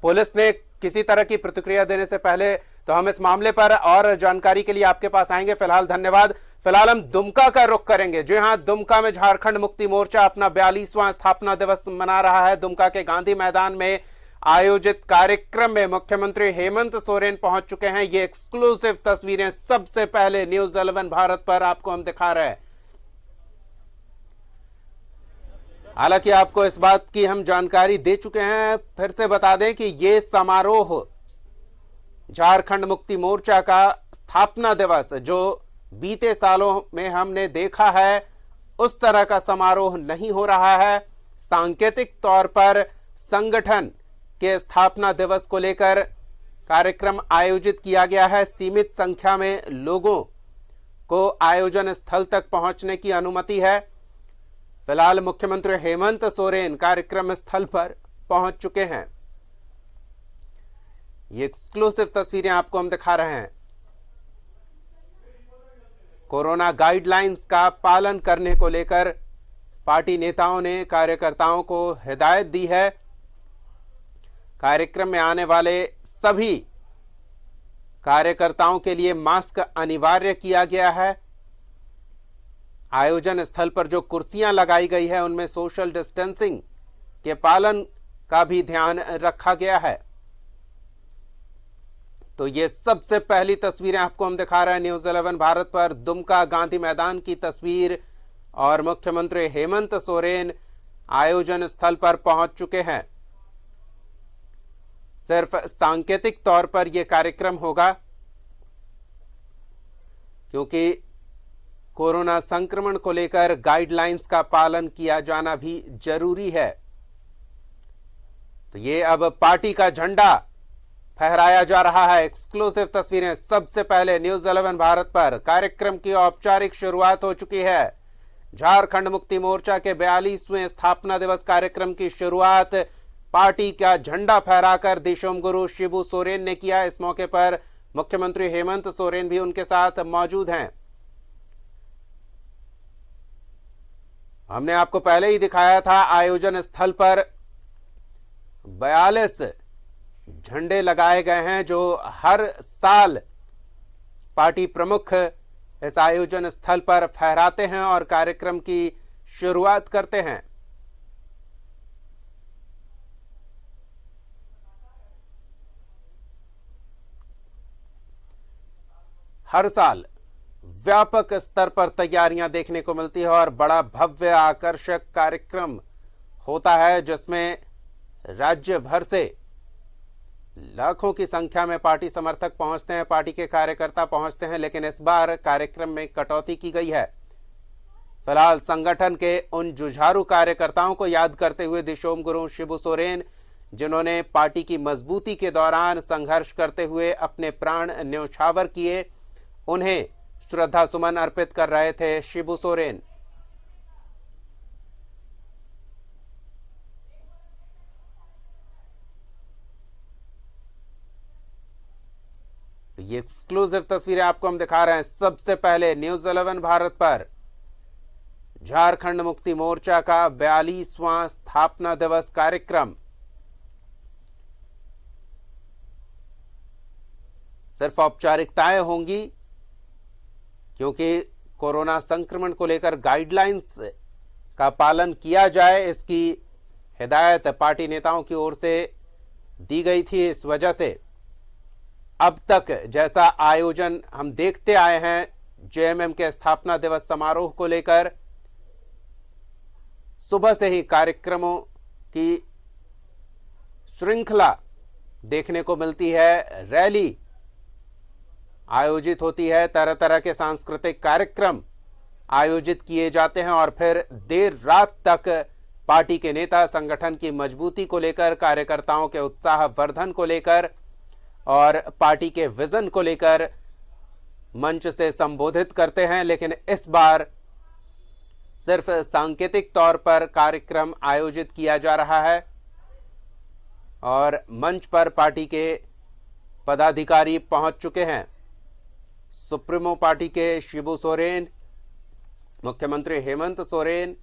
Police ने किसी तरह की प्रतिक्रिया देने से पहले तो हम इस मामले पर और जानकारी के लिए आपके पास आएंगे। फिलहाल धन्यवाद। फिलहाल हम दुमका का रुख करेंगे। जी हां, दुमका में झारखंड मुक्ति मोर्चा अपना 42वां स्थापना दिवस मना रहा है। दुमका के गांधी मैदान में आयोजित कार्यक्रम में मुख्यमंत्री हेमंत सोरेन पहुंच चुके हैं। ये एक्सक्लूसिव तस्वीरें सबसे पहले न्यूज 11 भारत पर आपको हम दिखा रहे हैं। हालांकि आपको इस बात की हम जानकारी दे चुके हैं, फिर से बता दें कि ये समारोह झारखंड मुक्ति मोर्चा का स्थापना दिवस जो बीते सालों में हमने देखा है, उस तरह का समारोह नहीं हो रहा है। सांकेतिक तौर पर संगठन के स्थापना दिवस को लेकर कार्यक्रम आयोजित किया गया है। सीमित संख्या में लोगों को आयोजन स्थल तक पहुंचने की अनुमति है। फिलहाल मुख्यमंत्री हेमंत सोरेन कार्यक्रम स्थल पर पहुंच चुके हैं। ये एक्सक्लूसिव तस्वीरें आपको हम दिखा रहे हैं। कोरोना गाइडलाइंस का पालन करने को लेकर पार्टी नेताओं ने कार्यकर्ताओं को हिदायत दी है। कार्यक्रम में आने वाले सभी कार्यकर्ताओं के लिए मास्क अनिवार्य किया गया है। आयोजन स्थल पर जो कुर्सियां लगाई गई है उनमें सोशल डिस्टेंसिंग के पालन का भी ध्यान रखा गया है। तो ये सबसे पहली तस्वीरें आपको हम दिखा रहे हैं न्यूज 11 भारत पर। दुमका गांधी मैदान की तस्वीर और मुख्यमंत्री हेमंत सोरेन आयोजन स्थल पर पहुंच चुके हैं। सिर्फ सांकेतिक तौर पर यह कार्यक्रम होगा क्योंकि कोरोना संक्रमण को लेकर गाइडलाइंस का पालन किया जाना भी जरूरी है। तो ये अब पार्टी का झंडा फहराया जा रहा है। एक्सक्लूसिव तस्वीरें सबसे पहले न्यूज 11 भारत पर। कार्यक्रम की औपचारिक शुरुआत हो चुकी है। झारखंड मुक्ति मोर्चा के 42वें स्थापना दिवस कार्यक्रम की शुरुआत पार्टी का झंडा फहराकर दिशोम गुरु शिबू सोरेन ने किया। इस मौके पर मुख्यमंत्री हेमंत सोरेन भी उनके साथ मौजूद हैं। हमने आपको पहले ही दिखाया था आयोजन स्थल पर 42 झंडे लगाए गए हैं जो हर साल पार्टी प्रमुख इस आयोजन स्थल पर फहराते हैं और कार्यक्रम की शुरुआत करते हैं। हर साल व्यापक स्तर पर तैयारियां देखने को मिलती है और बड़ा भव्य आकर्षक कार्यक्रम होता है जिसमें राज्य भर से लाखों की संख्या में पार्टी समर्थक पहुंचते हैं, पार्टी के कार्यकर्ता पहुंचते हैं। लेकिन इस बार कार्यक्रम में कटौती की गई है। फिलहाल संगठन के उन जुझारू कार्यकर्ताओं को याद करते हुए दिशोम गुरु शिबू सोरेन, जिन्होंने पार्टी की मजबूती के दौरान संघर्ष करते हुए अपने प्राण न्यौछावर किए, उन्हें श्रद्धा सुमन अर्पित कर रहे थे शिबू सोरेन। तो ये एक्सक्लूसिव तस्वीरें आपको हम दिखा रहे हैं सबसे पहले न्यूज 11 भारत पर। झारखंड मुक्ति मोर्चा का 42वां स्थापना दिवस कार्यक्रम। सिर्फ औपचारिकताएं होंगी क्योंकि कोरोना संक्रमण को लेकर गाइडलाइंस का पालन किया जाए, इसकी हिदायत पार्टी नेताओं की ओर से दी गई थी। इस वजह से अब तक जैसा आयोजन हम देखते आए हैं जेएमएम के स्थापना दिवस समारोह को लेकर, सुबह से ही कार्यक्रमों की श्रृंखला देखने को मिलती है। रैली आयोजित होती है, तरह तरह के सांस्कृतिक कार्यक्रम आयोजित किए जाते हैं और फिर देर रात तक पार्टी के नेता संगठन की मजबूती को लेकर, कार्यकर्ताओं के उत्साह वर्धन को लेकर और पार्टी के विजन को लेकर मंच से संबोधित करते हैं। लेकिन इस बार सिर्फ सांकेतिक तौर पर कार्यक्रम आयोजित किया जा रहा है और मंच पर पार्टी के पदाधिकारी पहुंच चुके हैं। सुप्रीमो पार्टी के शिबू सोरेन, मुख्यमंत्री हेमंत सोरेन,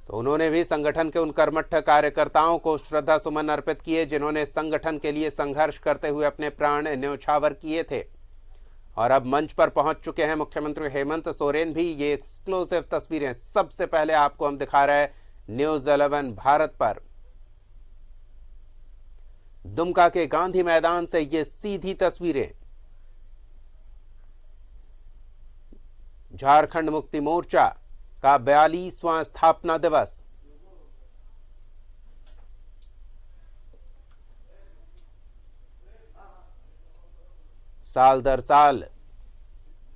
तो उन्होंने भी संगठन के उन कर्मठ कार्यकर्ताओं को श्रद्धा सुमन अर्पित किए जिन्होंने संगठन के लिए संघर्ष करते हुए अपने प्राण न्यौछावर किए थे। और अब मंच पर पहुंच चुके हैं मुख्यमंत्री हेमंत सोरेन भी। ये एक्सक्लूसिव तस्वीरें सबसे पहले आपको हम दिखा रहे हैं न्यूज़ 11 भारत पर। दुमका के गांधी मैदान से ये सीधी तस्वीरें। झारखंड मुक्ति मोर्चा का 42वां स्थापना दिवस। साल दर साल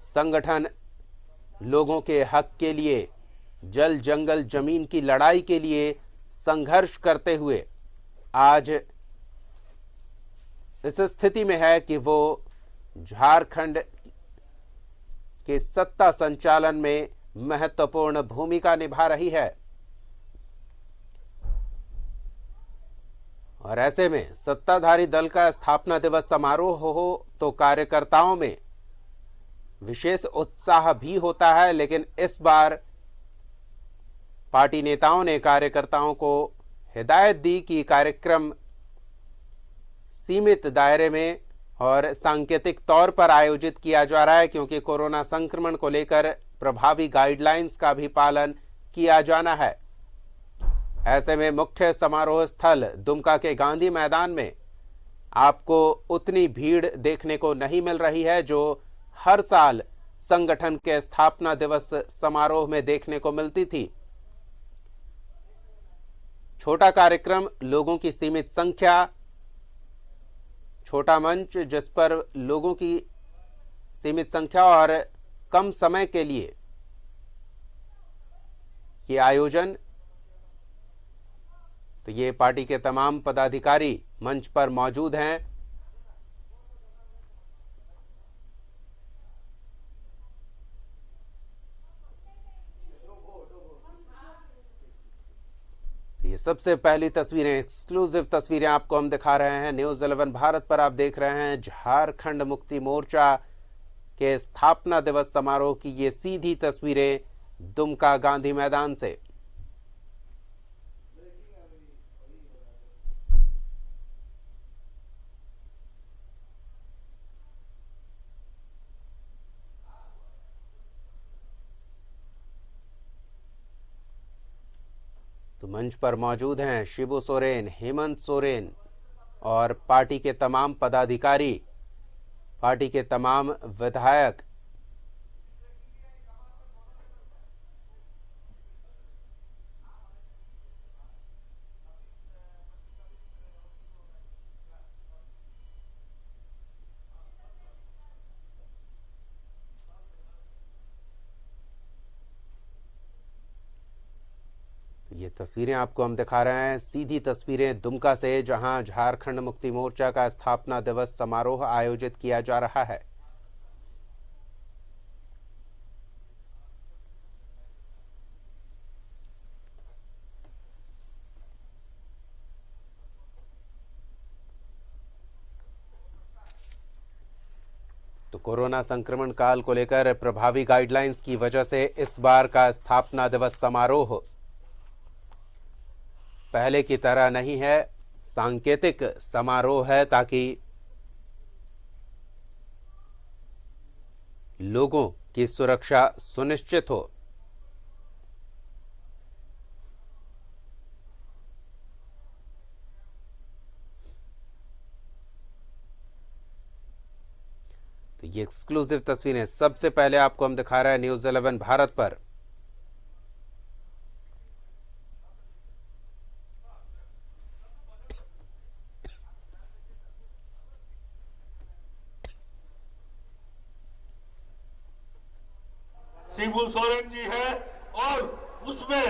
संगठन लोगों के हक के लिए, जल जंगल जमीन की लड़ाई के लिए संघर्ष करते हुए आज इस स्थिति में है कि वो झारखंड के सत्ता संचालन में महत्वपूर्ण भूमिका निभा रही है। और ऐसे में सत्ताधारी दल का स्थापना दिवस समारोह हो तो कार्यकर्ताओं में विशेष उत्साह भी होता है, लेकिन इस बार पार्टी नेताओं ने कार्यकर्ताओं को हिदायत दी कि कार्यक्रम सीमित दायरे में और सांकेतिक तौर पर आयोजित किया जा रहा है, क्योंकि कोरोना संक्रमण को लेकर प्रभावी गाइडलाइंस का भी पालन किया जाना है। ऐसे में मुख्य समारोह स्थल दुमका के गांधी मैदान में आपको उतनी भीड़ देखने को नहीं मिल रही है जो हर साल संगठन के स्थापना दिवस समारोह में देखने को मिलती थी। छोटा कार्यक्रम, लोगों की सीमित संख्या, छोटा मंच जिस पर लोगों की सीमित संख्या और कम समय के लिए ये आयोजन। तो ये पार्टी के तमाम पदाधिकारी मंच पर मौजूद हैं। ये सबसे पहली तस्वीरें, एक्सक्लूसिव तस्वीरें आपको हम दिखा रहे हैं न्यूज़ 11 भारत पर। आप देख रहे हैं झारखंड मुक्ति मोर्चा के स्थापना दिवस समारोह की ये सीधी तस्वीरें दुमका गांधी मैदान से। तो मंच पर मौजूद हैं शिबू सोरेन, हेमंत सोरेन और पार्टी के तमाम पदाधिकारी, पार्टी के तमाम विधायक। ये तस्वीरें आपको हम दिखा रहे हैं, सीधी तस्वीरें दुमका से, जहां झारखंड मुक्ति मोर्चा का स्थापना दिवस समारोह आयोजित किया जा रहा है। तो कोरोना संक्रमण काल को लेकर प्रभावी गाइडलाइंस की वजह से इस बार का स्थापना दिवस समारोह पहले की तरह नहीं है, सांकेतिक समारोह है, ताकि लोगों की सुरक्षा सुनिश्चित हो। तो ये एक्सक्लूसिव तस्वीरें सबसे पहले आपको हम दिखा रहे हैं न्यूज़ 11 भारत पर। शिबू सोरेन जी है और उसमें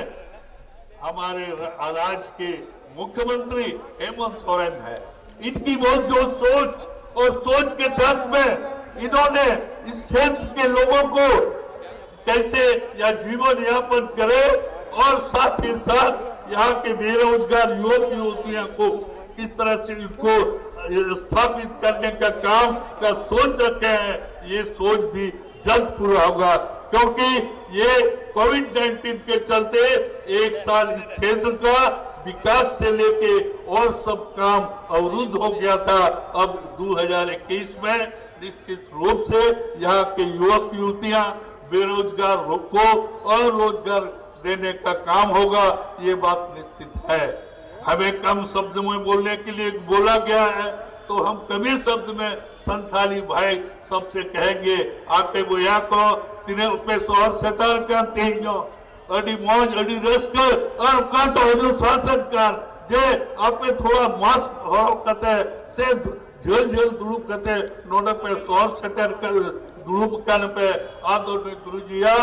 हमारे राज्य के मुख्यमंत्री हेमंत सोरेन है। इनकी बहुत जो सोच और सोच के तहत में इन्होंने इस क्षेत्र के लोगों को कैसे या जीवन यापन करे और साथ ही साथ यहाँ के बेरोजगार युवक युवतियों को किस तरह से इनको स्थापित करने का काम का सोच रखे हैं। ये सोच भी जल्द पूरा होगा। क्योंकि ये कोविड-19 के चलते एक साल इस क्षेत्र का विकास से लेके और सब काम अवरुद्ध हो गया था। अब 2021 में निश्चित रूप से यहाँ के युवक युवतियां बेरोजगार को और रोजगार देने का काम होगा, ये बात निश्चित है। हमें कम शब्द में बोलने के लिए बोला गया है, तो हम कभी शब्द में संथाली भाई सबसे कहेंगे आपे वो यहाँ को तीन पे सौर सेतार का तीनो अड़ी मौज अड़ी रस्कर और कांटो अड़ी शासन कार जे आपे थोड़ा मास्क हो कते से झल झल दुरुप कते नोडे पे सौर सेतार कर दुरुप कान पे आदो ने गुरुजिया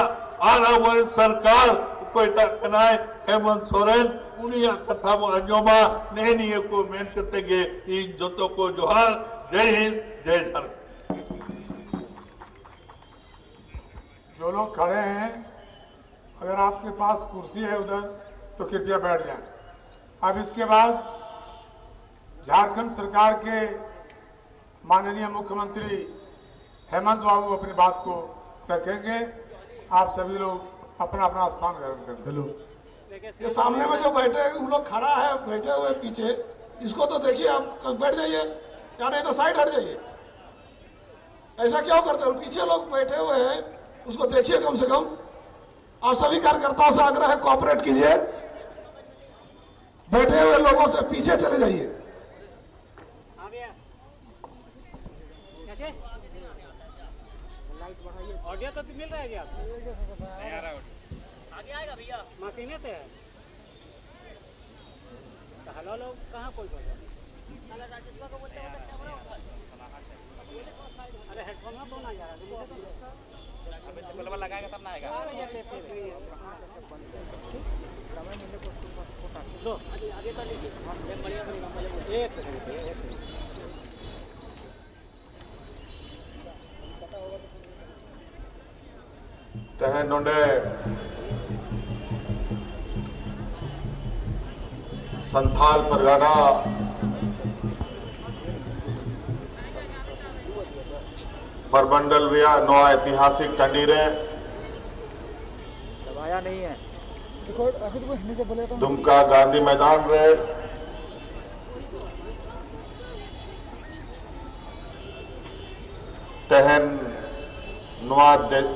आरावर सरकार कोई तकनाए हेमंत सोरेन उनिया कथा वो अंजोमा नहीं को मेहनत करते गे इन जोतों को जोहार। जय हिंद जय झारखंड। जो लोग खड़े हैं, अगर आपके पास कुर्सी है उधर तो कृपया बैठ जाएं। अब इसके बाद झारखंड सरकार के माननीय मुख्यमंत्री हेमंत बाबू अपनी बात को रखेंगे। आप सभी लोग अपना अपना स्थान ग्रहण करें। हेलो, ये सामने में जो बैठे उन लोग खड़ा है बैठे हुए पीछे, इसको तो देखिए, आप बैठ जाइए या नहीं तो साइड हट जाइए। ऐसा क्यों करते हो? पीछे लोग बैठे हुए हैं, उसको देखिए कम से कम। आप सभी कार्यकर्ताओं से आग्रह है, कोऑपरेट कीजिए। बैठे हुए लोगों से पीछे चले जाइए। ऑडियो तो मिल रहा है क्या? नहीं आ रहा ऑडियो। आगे आएगा भैया, मशीने से है। तो हेलो लोग कहाँ कोई बोल रहा है? अरे हेडफोन में तो ना जा रहा, लगाएगा तब ना आएगा। लो आगे कर लीजिए, बढ़िया बढ़िया। एक सेकंड तहे नोडे संथाल परगना परमंडल विया नो ऐतिहासिक टंडीरे दबाया नहीं है। दुमका गांधी मैदान रे तहन नुआ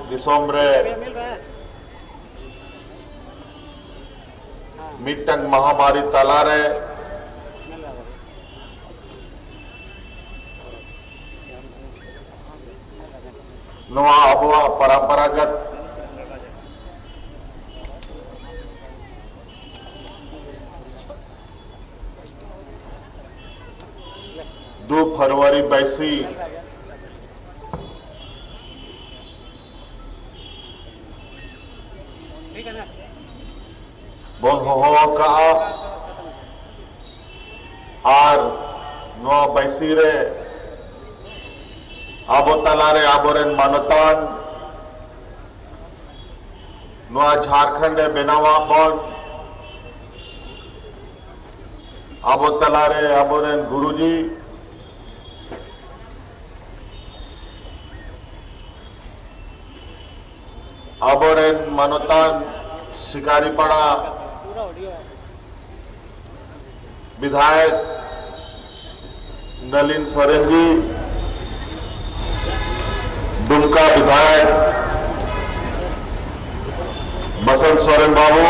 दिसोम रे मिटंग महामारी तलारे नुआ अबुआ परंपरागत दो फरवरी बैसी बोल हो का आर नो बैसी रे आबो तलारे आबोरेन मानतान नो झारखंड बेनावा बन आबो तलारे आबोरेन गुरुजी आबोरेन मानतान शिकारीपाड़ा विधायक नलिन सोरेन जी, दुमका विधायक बसंत सोरेन बाबू,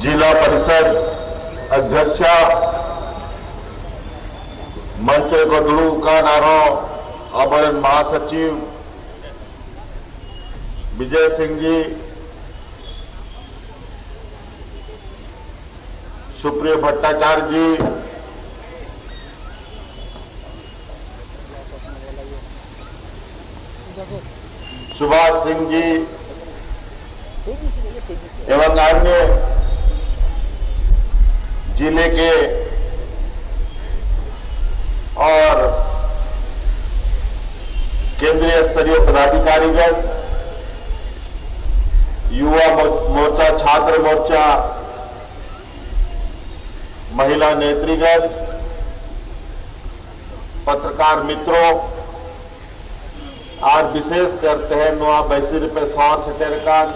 जिला परिषद अध्यक्षा मंच गडलू का नारो अबरन महासचिव विजय सिंह जी, सुप्रिय भट्टाचार्य जी, सुभाष सिंह जी एवं अन्य जिले के और केंद्रीय स्तरीय पदाधिकारीगण, युवा मोर्चा, छात्र मोर्चा, महिला नेतृगण, पत्रकार मित्रों और विशेष करते हैं नवा बैसी पे सौर सेटेरकान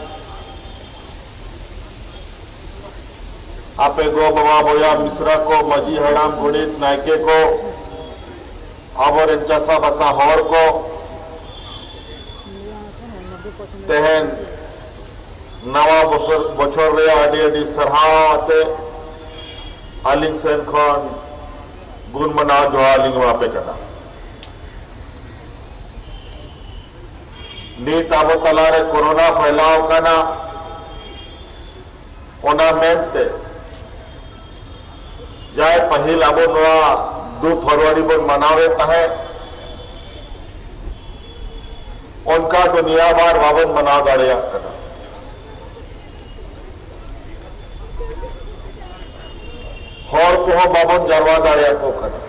आपे गो बाबा बोया मिश्रा को मजी हड़ाम गुणित नायके को और इन चसा बसा हौर को तेहन नवा बछर रे आडी आडी सरहाव आते आलिंग सेन खन गुण मनाव जो आलिंग वापे कना नीत आबो तलारे कोरोना फैलाव कना ओना मेनते जाए पहिल आबो नवा 2 फरवरी बन मनावे तहे उनका दुनिया बार वावन मना दाड़िया कना हौर को बाबन जरवा दाड़िया को कना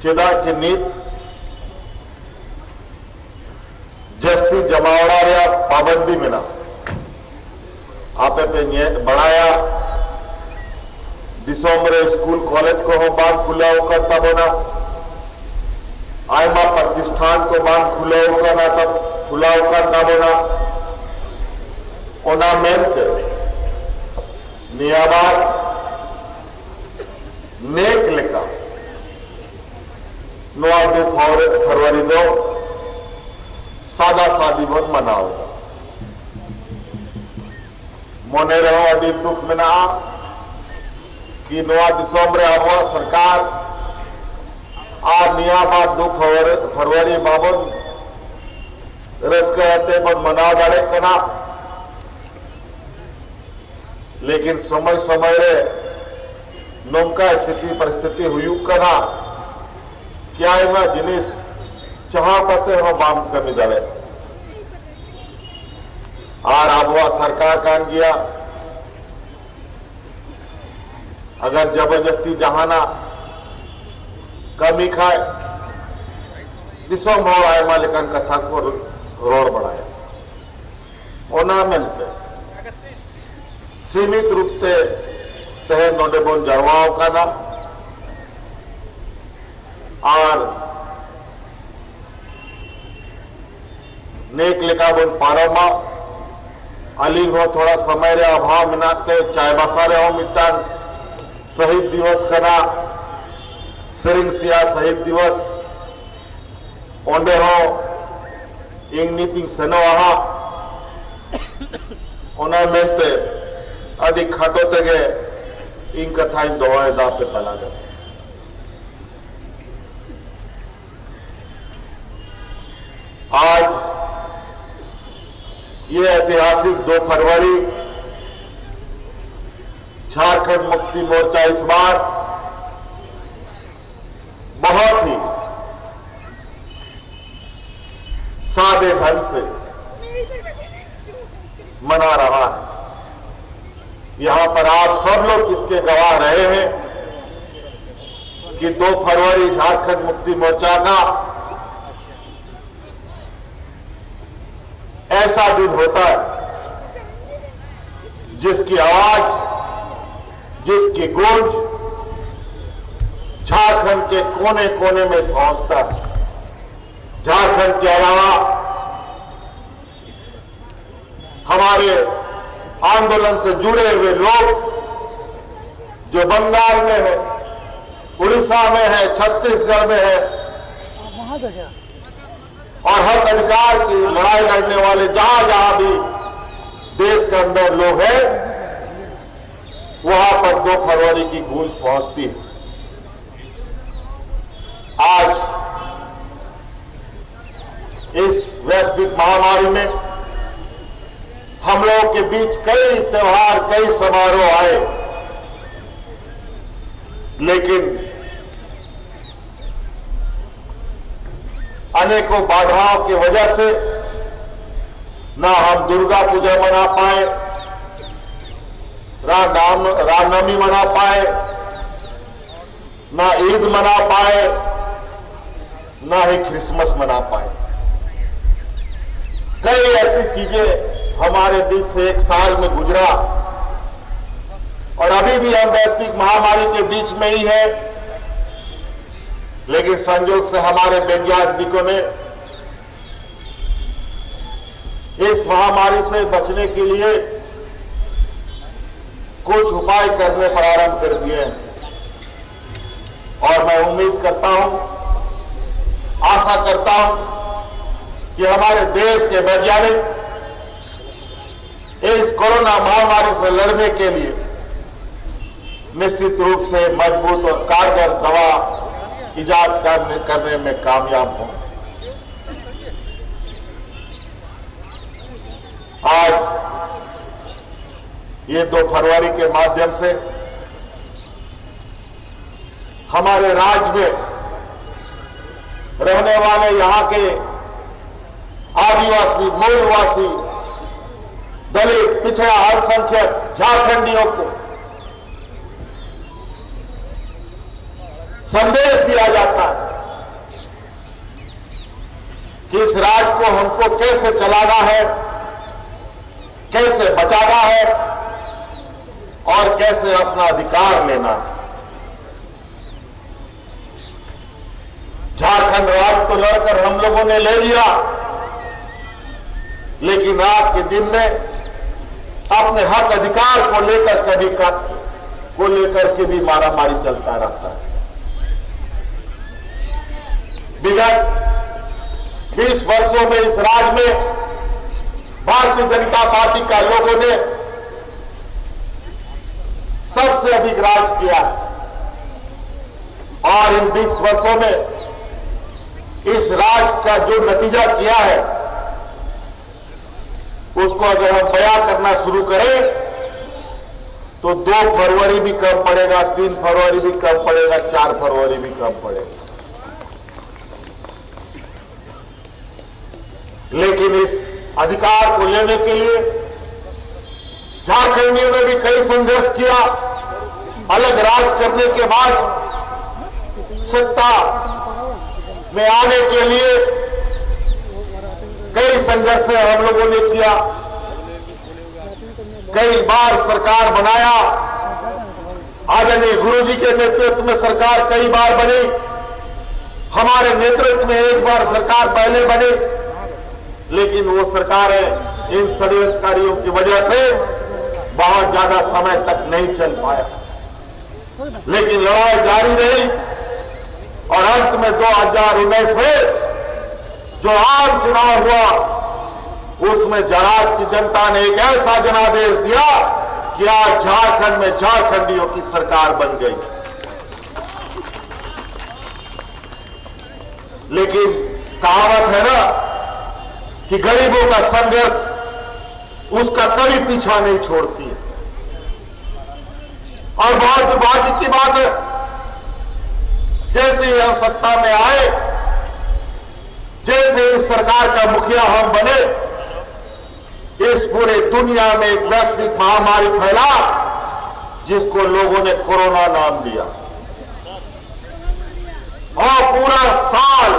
चेदा के नीत जस्ती जमावड़ा रे पाबंदी में ना आपे पे बढ़ाया दिसंबर स्कूल कॉलेज को हो बांध खुला करता बना आयमा प्रतिष्ठान को बांध खुला करना तब खुला करना बना ओना मेंट नियाबार नेक लेका नवा 2 फरवरी दो सादा सादी बन मनाओगा मोने रहो अभी दुख में ना कि नवा दिसंबर आबो सरकार आ निया बात 2 फरवरी बाबन रस कहते बन मना दाड़े कना लेकिन समय समय रे नौका स्थिति परिस्थिति हुई कना क्या इमा जिनिस चाह पाते हो बाम कमी दाड़े और आबवा सरकार कान गया अगर जबरदस्ती जहाना कमी खाए दिसों मोड़ आए मालिकन कथा को रोड बढ़ाया ओना मिलते सीमित रूप से तह नोडे बोन जरवाओं का ना और नेक लेका बोन पारोमा अलिंग हो थोड़ा समय रे अभाव मिनाते चाय बसा रहे हो मिटान शहीद दिवस कना सिरिंग सिया शहीद दिवस ओंडे हो इंग नीतिंग सनो वहा ओना मेंते अडी खातो तेगे इंग कथा इन दवाए दा पे तला गए आज ये ऐतिहासिक 2 फरवरी झारखंड मुक्ति मोर्चा इस बार बहुत ही सादे ढंग से मना रहा है। यहां पर आप सब लोग इसके गवाह रहे हैं कि 2 फरवरी झारखंड मुक्ति मोर्चा का ऐसा दिन होता है जिसकी आवाज जिसकी गूंज झारखंड के कोने कोने में पहुंचता है। झारखंड के अलावा हमारे आंदोलन से जुड़े हुए लोग जो बंगाल में है, उड़ीसा में है, छत्तीसगढ़ में है और हक अधिकार की लड़ाई लड़ने वाले जहां जहां भी देश के अंदर लोग हैं वहां पर 2 फरवरी की गूंज पहुंचती है। आज इस वैश्विक महामारी में हम लोगों के बीच कई त्योहार कई समारोह आए लेकिन अनेकों बाधाओं की वजह से ना हम दुर्गा पूजा मना पाए, रामनवमी मना पाए, ना ईद मना पाए, ना ही क्रिसमस मना पाए। कई ऐसी चीजें हमारे बीच से एक साल में गुजरा और अभी भी हम वैश्विक महामारी के बीच में ही है। लेकिन संयोग से हमारे वैज्ञानिकों ने इस महामारी से बचने के लिए कुछ उपाय करने प्रारंभ कर दिए हैं और मैं उम्मीद करता हूं, आशा करता हूं कि हमारे देश के वैज्ञानिक इस कोरोना महामारी से लड़ने के लिए निश्चित रूप से मजबूत और कारगर दवा इजाद करने में कामयाब हों। आज ये 2 फरवरी के माध्यम से हमारे राज्य में रहने वाले यहां के आदिवासी, मूलवासी, दलित, पिछड़ा, अल्पसंख्यक झारखंडियों को संदेश दिया जाता है कि इस राज्य को हमको कैसे चलाना है, कैसे बचाना है और कैसे अपना अधिकार लेना है। झारखंड राज्य तो लड़कर हम लोगों ने ले लिया, लेकिन आज के दिन में अपने हक अधिकार को लेकर के भी मारामारी चलता रहता है। विगत 20 वर्षों में इस राज्य में भारतीय जनता पार्टी का लोगों ने सबसे अधिक राज किया है और इन 20 वर्षों में इस राज का जो नतीजा किया है उसको अगर हम बयां करना शुरू करें तो 2 फरवरी भी कम पड़ेगा, 3 फरवरी भी कम पड़ेगा, 4 फरवरी भी कम पड़ेगा। लेकिन इस अधिकार को लेने के लिए झारखंडियों ने भी कई संघर्ष किया। अलग राज करने के बाद सत्ता में आने के लिए कई संघर्ष हम लोगों ने किया, कई बार सरकार बनाया। आदरणीय गुरुजी के नेतृत्व में सरकार कई बार बनी, हमारे नेतृत्व में एक बार सरकार पहले बनी, लेकिन वो सरकार है इन षड्यंत्रकारियों की वजह से बहुत ज्यादा समय तक नहीं चल पाया। लेकिन लड़ाई जारी रही और अंत में 2019 में जो आम चुनाव हुआ उसमें झारखंड की जनता ने एक ऐसा जनादेश दिया कि आज झारखंड में झारखंडियों की सरकार बन गई। लेकिन कहावत है ना कि गरीबों का संघर्ष उसका कभी पीछा नहीं छोड़ती है। और बहुत दुर्भाग्य की बात है, जैसे ही हम सत्ता में आए, जैसे इस सरकार का मुखिया हम बने, इस पूरे दुनिया में एक वैश्विक महामारी फैला जिसको लोगों ने कोरोना नाम दिया और पूरा साल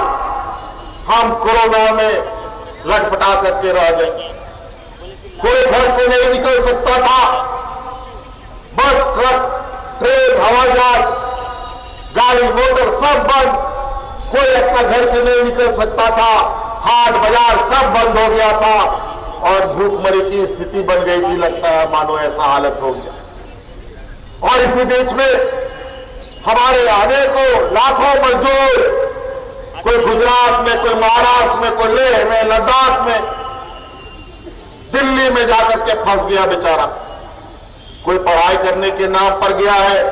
हम कोरोना में लटपटा करके रह गए। कोई घर से नहीं निकल सकता था, बस, ट्रक, ट्रेन, हवाई जहाज, गाड़ी मोटर सब बंद, कोई अपना घर से नहीं निकल सकता था, हाट बाजार सब बंद हो गया था और भूखमरी की स्थिति बन गई थी। लगता है मानो ऐसा हालत हो गया। और इसी बीच में हमारे अनेकों लाखों मजदूर, कोई गुजरात में, कोई महाराष्ट्र में, कोई लेह में, लद्दाख में, दिल्ली में जाकर के फंस गया बेचारा। कोई पढ़ाई करने के नाम पर गया है,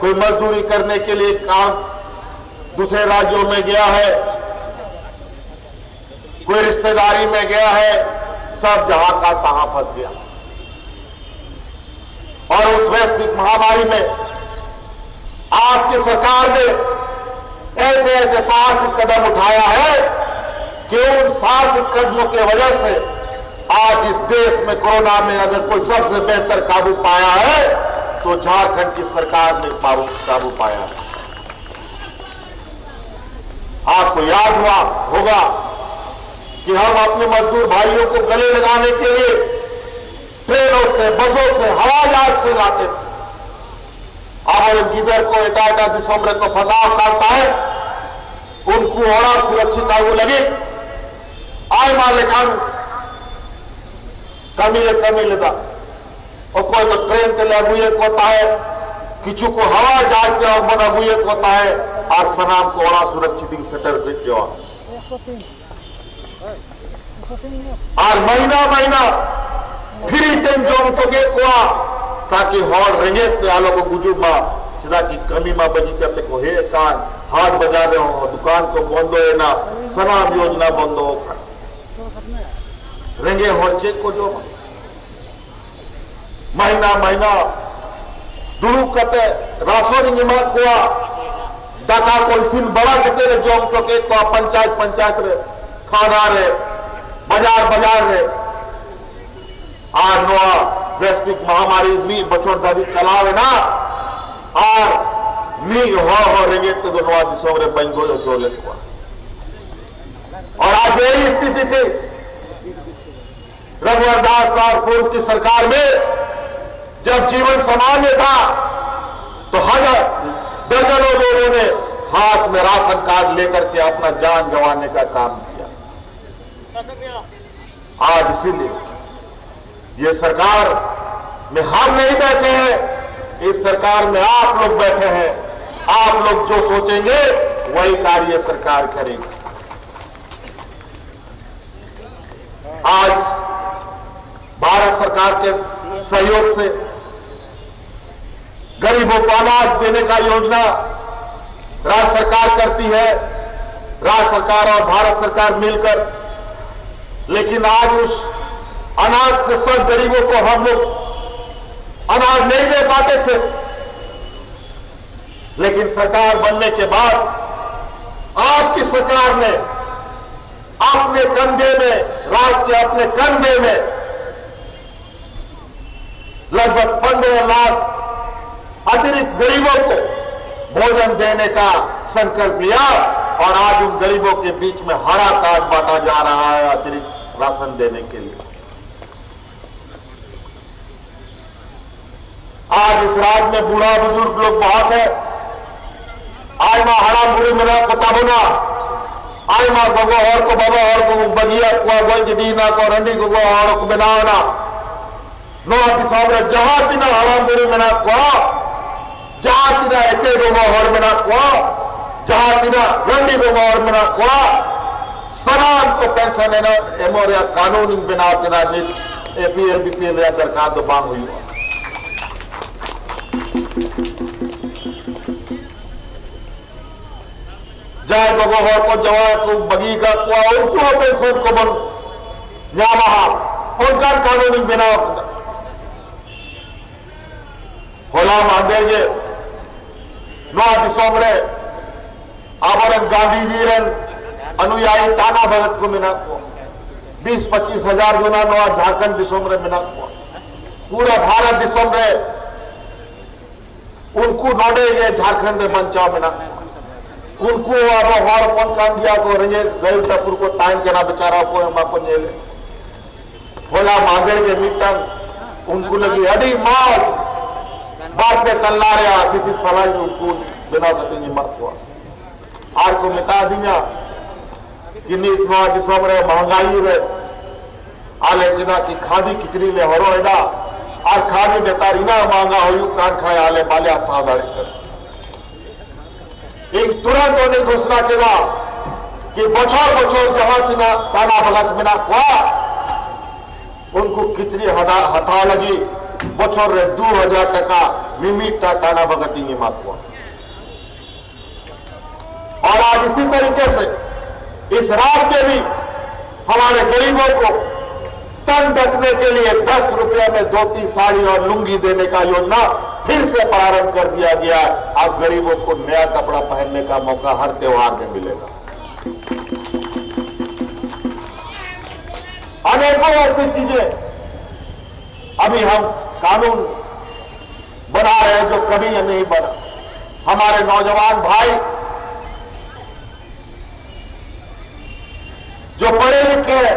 कोई मजदूरी करने के लिए काम दूसरे राज्यों में गया है, कोई रिश्तेदारी में गया है, सब जहां का तहां फंस गया। और उस वैश्विक महामारी में आपकी सरकार ने ऐसे ऐसे साहसिक कदम उठाया है कि उन साहसिक कदमों की वजह से आज इस देश में कोरोना में अगर कोई सबसे बेहतर काबू पाया है तो झारखंड की सरकार ने काबू पाया है। आपको याद होगा कि हम अपने मजदूर भाइयों को गले लगाने के लिए ट्रेनों से, बसों से, हवाई जहाज से लाते थे। अब गिदर को एटा दिसंबर को फंसाव करता है उनको और सुरक्षित आगू लगे आय मा लेखान कमी लेता और कोई तो ट्रेन के लिए अगुए को होता है, किचु को हवा जहाज के और मन अगुए को होता है और सनाम को और सुरक्षित सेटर किया और महीना फ्री टेन जो तो के कुआ ताकि हॉल रेंगे ते आलो को गुजुब मा सीधा की कमी मा बजी करते को हे कान हाट बाजार में हो दुकान को बंद हो ना सनाम योजना बंद हो रेंगे हॉल चेक को जो महीना दुरु कते रासोनी निमा कुआ दाता को इसिन बड़ा कते जो तो के को पंचायत रे थाना रे बाजार रे और नोआ वैश्विक महामारी मी बचोर दादी चलावे ना और मी हो रेंगे तो नोआ दिशों रे बंगो जो ले और आज यही स्थिति थी रघुवर दास और पूर्व की सरकार में जब जीवन सामान्य था तो दर्जनों लोगों ने हाथ में राशन कार्ड लेकर के अपना जान गंवाने का काम किया। आज इसीलिए ये सरकार में हम नहीं बैठे हैं, इस सरकार में आप लोग बैठे हैं। आप लोग जो सोचेंगे वही कार्य सरकार करेगी। आज भारत सरकार के सहयोग से गरीबों को अनाज देने का योजना राज्य सरकार करती है, राज्य सरकार और भारत सरकार मिलकर। लेकिन आज उस अनाज से सब गरीबों को हम लोग अनाज नहीं दे पाते थे, लेकिन सरकार बनने के बाद आपकी सरकार ने अपने कंधे में, राज्य के अपने कंधे में लगभग 15 लाख अतिरिक्त गरीबों को भोजन देने का संकल्प लिया और आज उन गरीबों के बीच में हरा कार्ड बांटा जा रहा है अतिरिक्त राशन देने के लिए। आज इस राज्य में बूढ़ा बुजुर्ग लोग बहुत है। आज मां हरा बुरी मिला कोताबुना आज मां गोगो और को बाबा और को बगिया कुआ गंज दीना को रंडी गोगो और को बनावना नो दिसोमरे जहां तिना हरा बुरी मिला को जहां तिना एके गोगो और मिला को जहां तिना रंडी गोगो और मिला को सनाम को पेंशन है ना एमोरिया कानून बिना तिना जित एपीएल बीपीएल या सरकार तो बांग हुई जाए गोगो और को जवा को बगी का कुआ उनको पेंशन को बन न्यामा उनका कानून बिना होला मांदेगे नो दिसोमरे आबरन गांधी जी रन अनुयायी ताना भगत को मिना को 20-25 हजार गुना नो झारखंड दिसोमरे मिना को पूरा भारत दिसोमरे उनको नोडेगे झारखंड में बंचाव मिना उनको अब और कौन काम किया को रेंगे गए टपुर को टाइम के ना बेचारा को हम अपन जेले होला मांदेगे मीटंग उनको लगी अड़ी मार बात पे चलना रहा अतिथि सलाह उनको बिना कतनी मत हुआ आर को मिटा दिया कि नीत मा दिसोमरे महंगाई रे आले चिदा की खादी किचरी ले हरो एदा और खादी देता रिना महंगा होयु कान खाए आले बाले था दाड़े कर एक तुरंत होने घोषणा किया कि बछोर जहां तिना ताना भगत बिना कुआ उनको खिचड़ी हथा लगी बछोर रे 2000 टका मिमिटा ताना भगती मात हुआ। और आज इसी तरीके से इस राज्य में भी हमारे गरीबों को तन ढकने के लिए 10 रुपये में धोती साड़ी और लुंगी देने का योजना फिर से प्रारंभ कर दिया गया। अब गरीबों को नया कपड़ा पहनने का मौका हर त्योहार में मिलेगा। अनेकों ऐसी चीजें अभी हम कानून बना रहे हैं जो कभी ये नहीं बना। हमारे नौजवान भाई जो पढ़े लिखे हैं,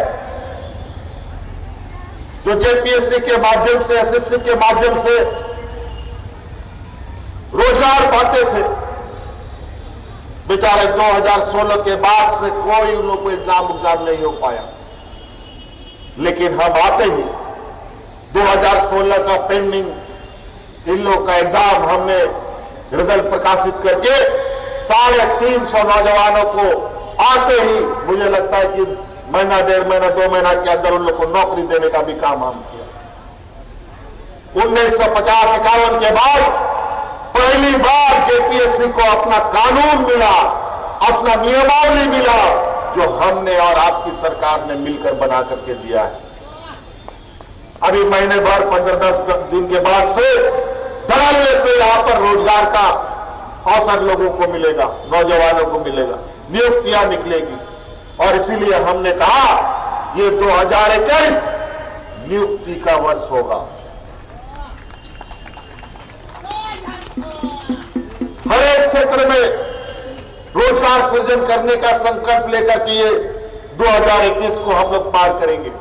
जो जेपीएससी के माध्यम से एसएससी के माध्यम से रोजगार पाते थे, बेचारे 2016 के बाद से कोई उन लोग को एग्जाम नहीं हो पाया। लेकिन हम आते ही 2016 का पेंडिंग इन लोग का एग्जाम हमने रिजल्ट प्रकाशित करके 350 नौजवानों को आते ही मुझे लगता है कि महीना, 1.5 महीना, 2 महीना के अंदर उन लोग को नौकरी देने का भी काम हम किया। 1950-51 के बाद पहली बार जेपीएससी को अपना कानून मिला, अपना नियमावली मिला, जो हमने और आपकी सरकार ने मिलकर बना करके दिया है। अभी महीने भर 15-10 दिन के बाद से धड़ल्ले से यहां पर रोजगार का अवसर लोगों को मिलेगा, नौजवानों को मिलेगा, नियुक्तियां निकलेगी। और इसीलिए हमने कहा ये 2021 नियुक्ति का वर्ष होगा। हर एक क्षेत्र में रोजगार सृजन करने का संकल्प लेकर के ये 2021 को हम लोग पार करेंगे।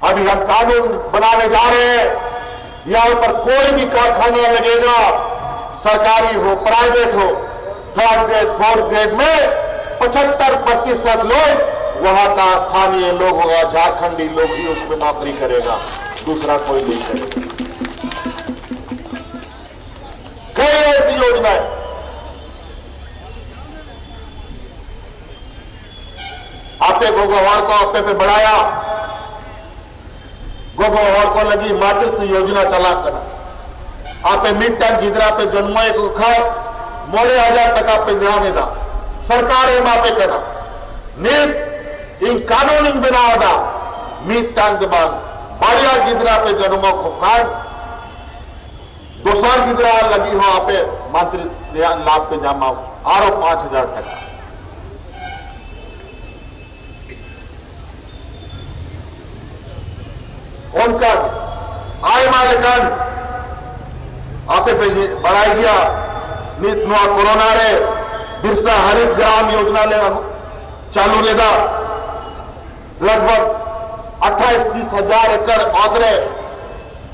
अभी हम कानून बनाने जा रहे हैं। यहां पर कोई भी कारखाना लगेगा, सरकारी हो, प्राइवेट हो, 3rd ग्रेड 4th ग्रेड में 75% लोग वहां का स्थानीय लोग होगा, झारखंडी लोग ही उसमें नौकरी करेगा, दूसरा कोई नहीं करेगा। कई ऐसी योजनाएं आपे गोगोहार को आपे पे बढ़ाया, गोगोहार को लगी मातृत्व योजना चला कर आपे मीटा गिदरा पे जन्मय को खा मोड़े 1000 टका पे दा सरकार एम आपे करा नीट इन कानून इन बनाव दा मीट टांग दबान बाड़िया गिदरा पे जन्म को खान दोसर गिदरा लगी हो आपे मातृत्व लाभ पे जमा आरो 5000 टका। उनका आय मालिकान आपे पे बढ़ाई गया नीत नुआ कोरोना रे बिरसा हरित ग्राम योजना ले चालू लेदा लगभग 28-30 हजार एकड़ आदरे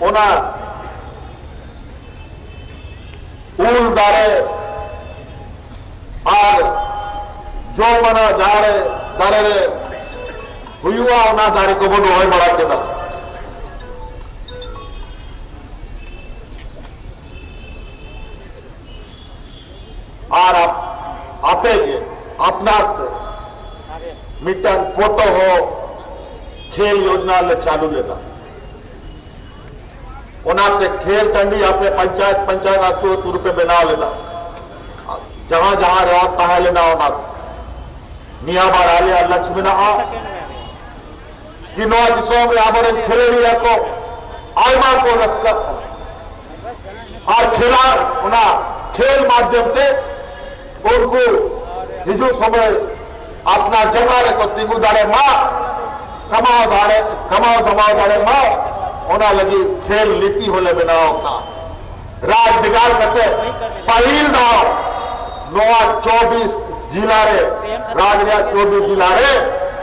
ओना ऊल दारे और जो मना दारे रे हुआ ओना दारे को बोलो है बड़ा के दा और आपे अपना मीटर फोटो हो खेल योजना ले चालू लेता उनाते खेल टंडी अपने पंचायत आपको ₹1 बनाव लेता जहां जहां रहा तहां लेना होना नियाबा आलिया लक्ष्मी ना कि नो दिसों में आबरन खेलेड़िया को आयमा को रस्का और खेला उना खेल माध्यम से उनको हिजू समय अपना जगह को तिगु दाड़े मां कमाओ धमाओ दाड़े मां होना लगी खेल नीति होले बनाओ का राज बिगाड़ करते पहिल दाव नोआ 24 जिला रे राजरिया 24 जिला रे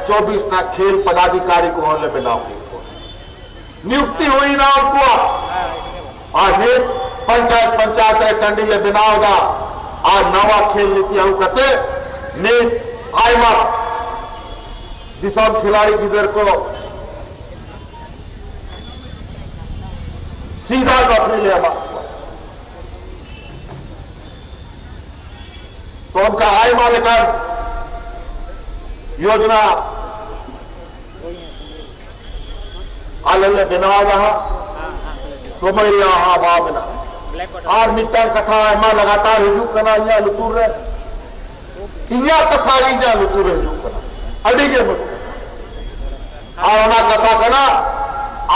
24 ना खेल पदाधिकारी को होले बनाओ नियुक्ति हुई ना उनको और पंचायत रे टंडी ले बनाओ दा और नवा खेल नीति आऊ करते नीट आयमा दिशा खिलाड़ी किधर को सीधा नौकरी ले तो उनका आय मालिकान योजना आले बनावा जहां सोमरिया हाँ वहां बना और मिट्टान कथा एमा लगातार हिजू करना यहाँ लुतुर रहे इया कथा इया लुतुर हिजू करना अड़ी के मुश्किल और उना कथा करना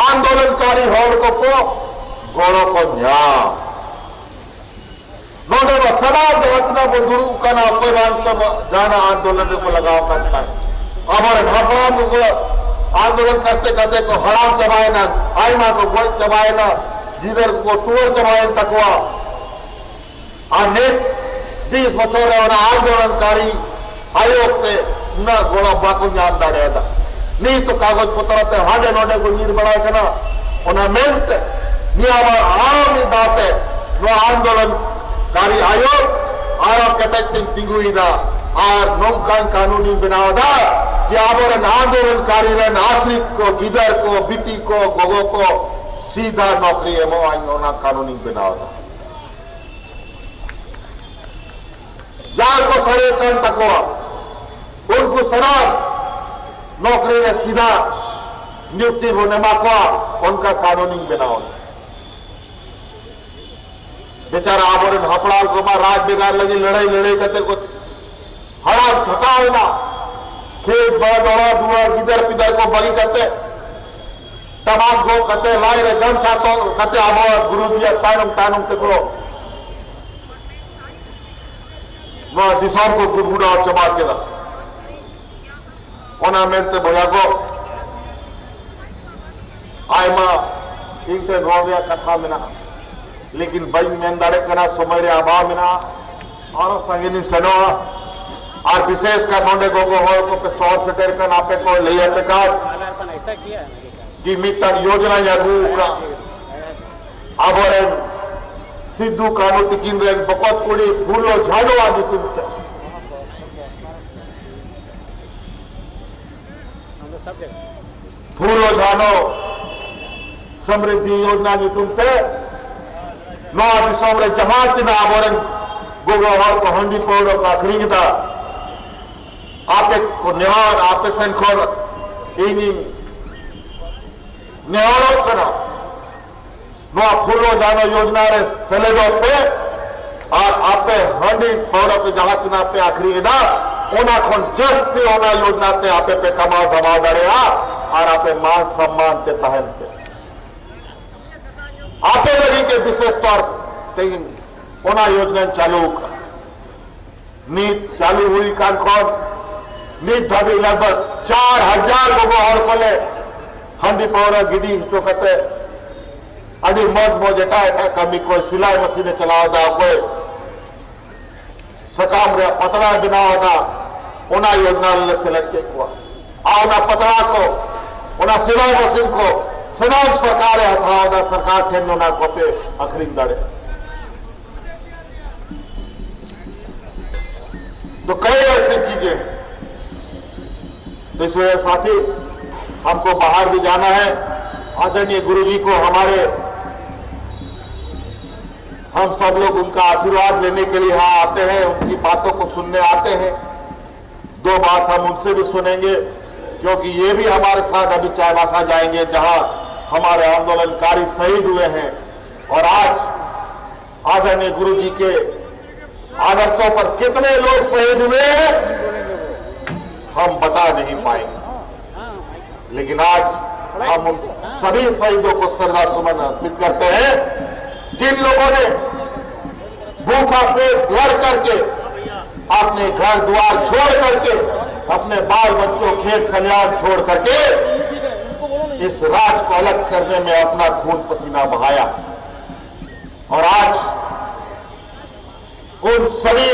आंदोलनकारी होड़ को गोड़ों को न्या नोडे में सदा देवतना को गुरु करना कोई बात तो जाना आंदोलन को लगाओ करता है हमारे भापड़ा को आंदोलन करते करते को हराम चबाए ना आयमा को गोल चबाए ना जिधर को टूर चबाए तकवा अनेक 20 बच्चों आंदोलनकारी आयोग से न गोड़ा बाको जान दाड़े था नहीं तो कागज पत्र हाडे नोडे को नीर बढ़ाए करना उन्हें मेहनत नियामक आराम दाते वो आंदोलनकारी आयोग आरो केपेक्टिंग तिंगुइदा और नोंकान कानूनी बनावदा कि आबोरन आंदोलनकारी रन आश्रित को गिदर को बिटी को गोगो को सीधा नौकरी एमो आइना कानूनी बनावदा जार को सरे कन तकवा उनको सराब नौकरी में सीधा नियुक्ति होने माकवा उनका कानूनी बनाओ बेचारा आबोरन हपड़ाल को राज बेगार लगी लड़ाई करते कुछ हड़ा थका होना खेत बड़ दौड़ा दुआ गिदर पिदर को बगी करते तमाक गो करते लाई रे दम चातो करते आबो गुरु दिया तानुम ते को वो दिसों को गुड़गुड़ा और चबाक के दा ओना मेंते बोया को आयमा इनसे रोविया कथा मिना लेकिन बई मेंदाड़े कना सोमरे अभाव मिना और संगिनी सनो और विशेष का नोंडे गोगो हो को पे 100 सेटर का नापे को ले आते का ऐसा किया कि मिटन योजना यागू का आबोरे सिद्धू कानू टिकिन रे बकत कुड़ी फूलो झाड़ो आदि तुमते सब जगह फूलो झाड़ो समृद्धि योजना जो तुमते नौ दिशों में जहाज ना आबोरे गोगो और को हंडी पौड़ो का खरीदा आपे को निहार आपे सेंखोर इनी निहारो करा नो फूलो जानो योजना रे सेलेदो पे और आपे हंडी पौड़ो पे जहाज ना पे आखरी विदा ओना खोन जस्ट पे ओना योजना पे आपे पे कमाल धमाल दरेगा और आपे मान सम्मान ते पहन पे आपे लगी के विशेष तौर तीन ओना योजना चालू का नीत चालू हुई कान खोन नीत धबी लगभग 4000 लोगों और कोले हंडी पौड़ा गिडी तो कहते अड़ी मत मोजेटा कमी कोई सिलाई मशीन चलाओ दा कोई सकाम रे पतला बनाओ दा ओना योजना ले सेलेक्ट के हुआ आओ पतला को ओना सिलाई मशीन को सनाम सरकार हथाओ दा सरकार ठेनो ना को पे अखरिंग दड़े तो कई ऐसी चीजें तो इस वजह साथी हमको बाहर भी जाना है आदरणीय गुरुजी को हमारे हम सब लोग उनका आशीर्वाद लेने के लिए यहां आते हैं उनकी बातों को सुनने आते हैं 2 बात हम उनसे भी सुनेंगे क्योंकि ये भी हमारे साथ अभी चाईबासा जाएंगे जहां हमारे आंदोलनकारी शहीद हुए हैं और आज आदरणीय गुरुजी के आदर्शों पर कितने लोग शहीद हुए हम बता नहीं पाएंगे लेकिन आज हम उन सभी शहीदों को श्रद्धा सुमन अर्पित करते हैं जिन लोगों ने भूखा पेट लड़ करके अपने घर द्वार छोड़ करके अपने बाल बच्चों खेत खलिहान छोड़ करके इस राज को अलग करने में अपना खून पसीना बहाया और आज उन सभी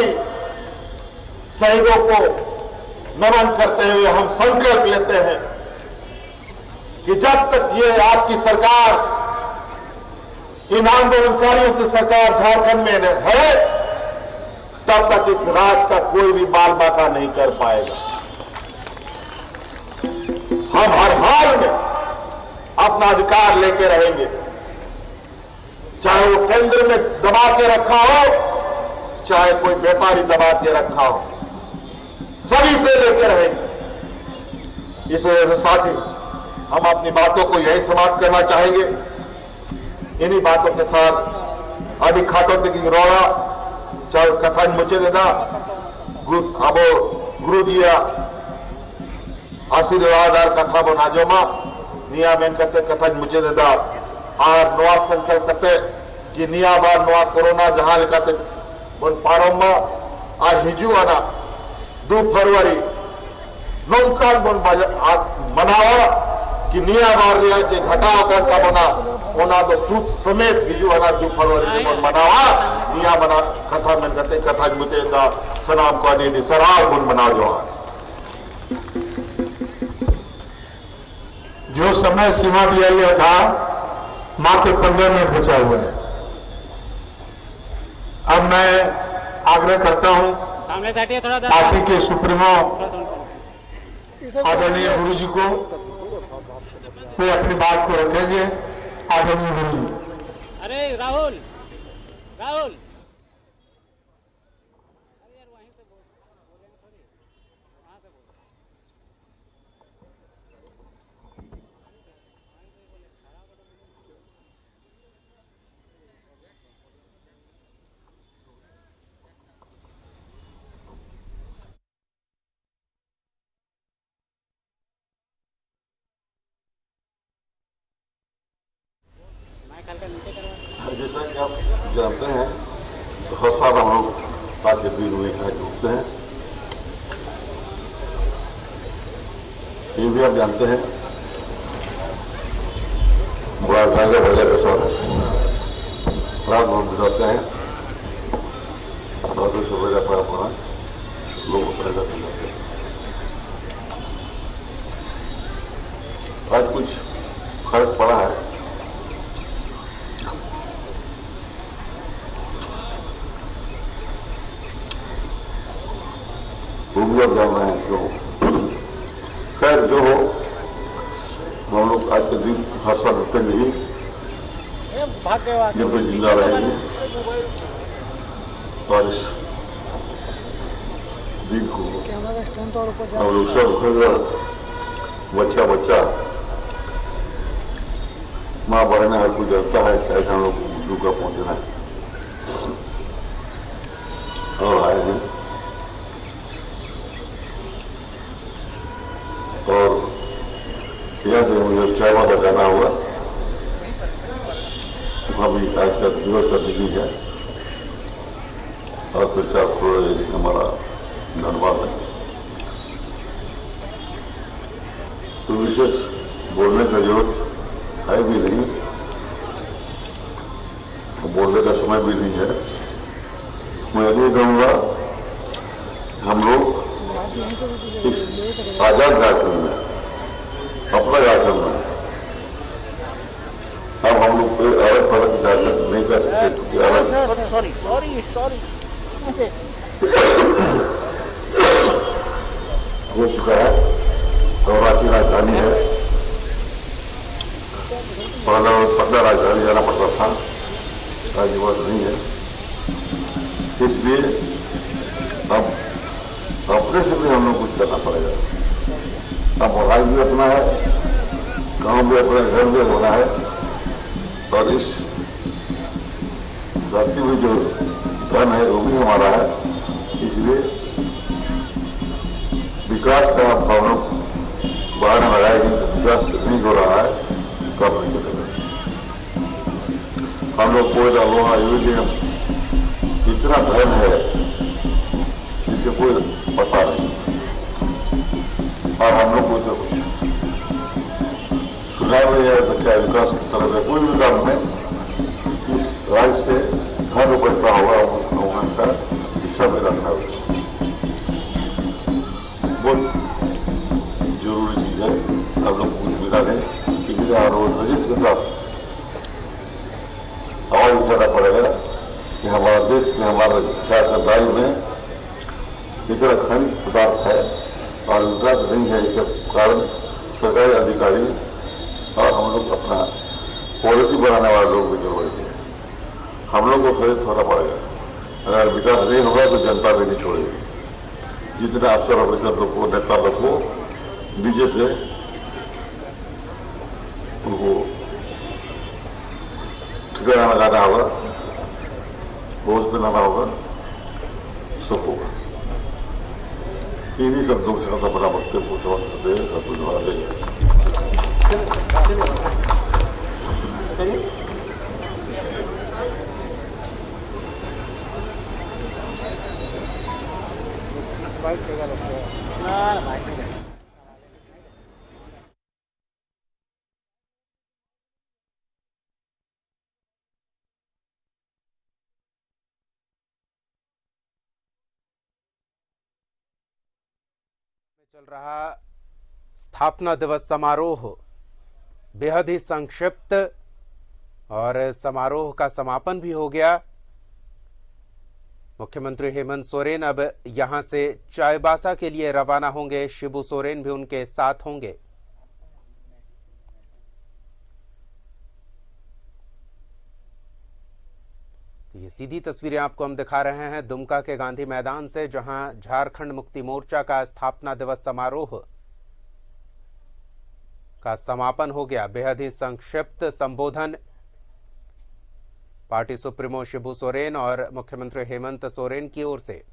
शहीदों को नमन करते हुए हम संकल्प लेते हैं कि जब तक ये आपकी सरकार इन आंदोलनकारियों की सरकार झारखंड में है तब तक इस राज का कोई भी बाल बाका नहीं कर पाएगा। हम हर हाल में अपना अधिकार लेके रहेंगे चाहे वो केंद्र में दबा के रखा हो चाहे कोई व्यापारी दबा के रखा हो सभी से लेकर रहेंगे। इस वजह से साथी हम अपनी बातों को यही समाप्त करना चाहेंगे। इन्हीं बातों के साथ अभी खाटो तक रोड़ा चाहे कथा मुझे देना अब गुरु दिया आशीर्वाद और कथा बना जो मां निया बेन कहते कथा मुझे देदा और नवा संकल्प करते कि निया बार नवा कोरोना जहां लिखाते बोल पारोमा और हिजू आना 2 फरवरी नौकान बन मनावा कि निया बार रिया के घटाव करता बना ओना तो सूच समेत हिजू आना 2 फरवरी बन मनावा निया बना कथा में कहते कथा मुझे दा सलाम को नहीं सरार बन मना जो समय सीमा दिया गया था मात्र 15 मिनट बचा हुआ है। अब मैं आग्रह करता हूं सामने से हटिए थोड़ा पार्टी के सुप्रीमो आदरणीय गुरु जी को, वे अपनी बात को रखेंगे। आदरणीय गुरु जी। अरे राहुल राहुल जैसा कि आप जानते हैं तो हर साल हम लोग आज के दिन में यहाँ जुटते हैं। ये भी आप जानते हैं बड़ा गांजा भजा के साथ रात भर गुजरते हैं और सवेरा अपना लोग अपने घर जाते हैं। आज कुछ फर्क पड़ा है। वो भी आप जान रहे हैं क्यों। खैर जो हो, हम लोग आज के दिन हर साल रुकेंगे ही जब तक जिंदा रहेंगे और इस दिन को हम लोग सब बच्चा बच्चा माँ बहने हर कोई जलता है कैसे हम लोग उर्दू का पहुंचना है और आए हैं। और यहाँ से मुझे चायवा का जाना हुआ, वहाँ भी आज का दिवस का दिन है और फिर 4 फरवरी हमारा धन्यवाद है। तो विशेष बोलने का जरूरत है भी नहीं, बोलने का समय भी नहीं है। मैं यही कहूँगा हम लोग इस आजाद झारखंड में, अपना झारखंड में अब हम लोग कोई अलग फर्क झारखंड नहीं कर सकते क्योंकि अलग सॉरी हो चुका है और रांची राजधानी है। पटना राजधानी जाना पड़ता था, राज्यवाद नहीं है। इसलिए अब अपने से भी हम लोग कुछ करना पड़ेगा। अब पढ़ाई भी अपना है, गांव भी अपना, घर भी होना है और इस धरती में जो धन है वो भी हमारा है। इसलिए विकास का हम लोग बहाना लगाएंगे तो विकास नहीं हो रहा है कब नहीं चलेगा। हम लोग कोयला लोहा यूरेनियम इतना धन है जिसके कोई पता नहीं और हम लोग को तो सुनाए हुए है तो क्या विकास की तरफ है। कोई भी काम में इस राज्य से धन उपजता होगा का हिस्सा में रखना होगा, बहुत जरूरी चीज है। हम लोग कुछ बिना लें कि बिना रोज रजित के साथ आवाज उठाना पड़ेगा कि हमारा देश में, हमारा झारखंड राज्य में इतना खनिज पदार्थ है और विकास नहीं है। इसके कारण सरकारी अधिकारी और हम लोग अपना पॉलिसी बनाने वाले लोग भी जरूरी है। हम लोग को खरीद होना पड़ेगा। अगर विकास नहीं होगा तो जनता भी नहीं छोड़ेगी। जितने अफसर ऑफिसर लोग को, नेता लोग को नीचे से उनको ठिकाना लगाना होगा, बोझ बनाना होगा, सब होगा। इन्हीं शब्दों के साथ अपना वक्तव्य को समाप्त करते हैं। सब धन्यवाद। चल रहा स्थापना दिवस समारोह बेहद ही संक्षिप्त और समारोह का समापन भी हो गया। मुख्यमंत्री हेमंत सोरेन अब यहां से चाईबासा के लिए रवाना होंगे। शिबू सोरेन भी उनके साथ होंगे। तो ये सीधी तस्वीरें आपको हम दिखा रहे हैं दुमका के गांधी मैदान से, जहां झारखंड मुक्ति मोर्चा का स्थापना दिवस समारोह का समापन हो गया। बेहद ही संक्षिप्त संबोधन पार्टी सुप्रीमो शिबू सोरेन और मुख्यमंत्री हेमंत सोरेन की ओर से।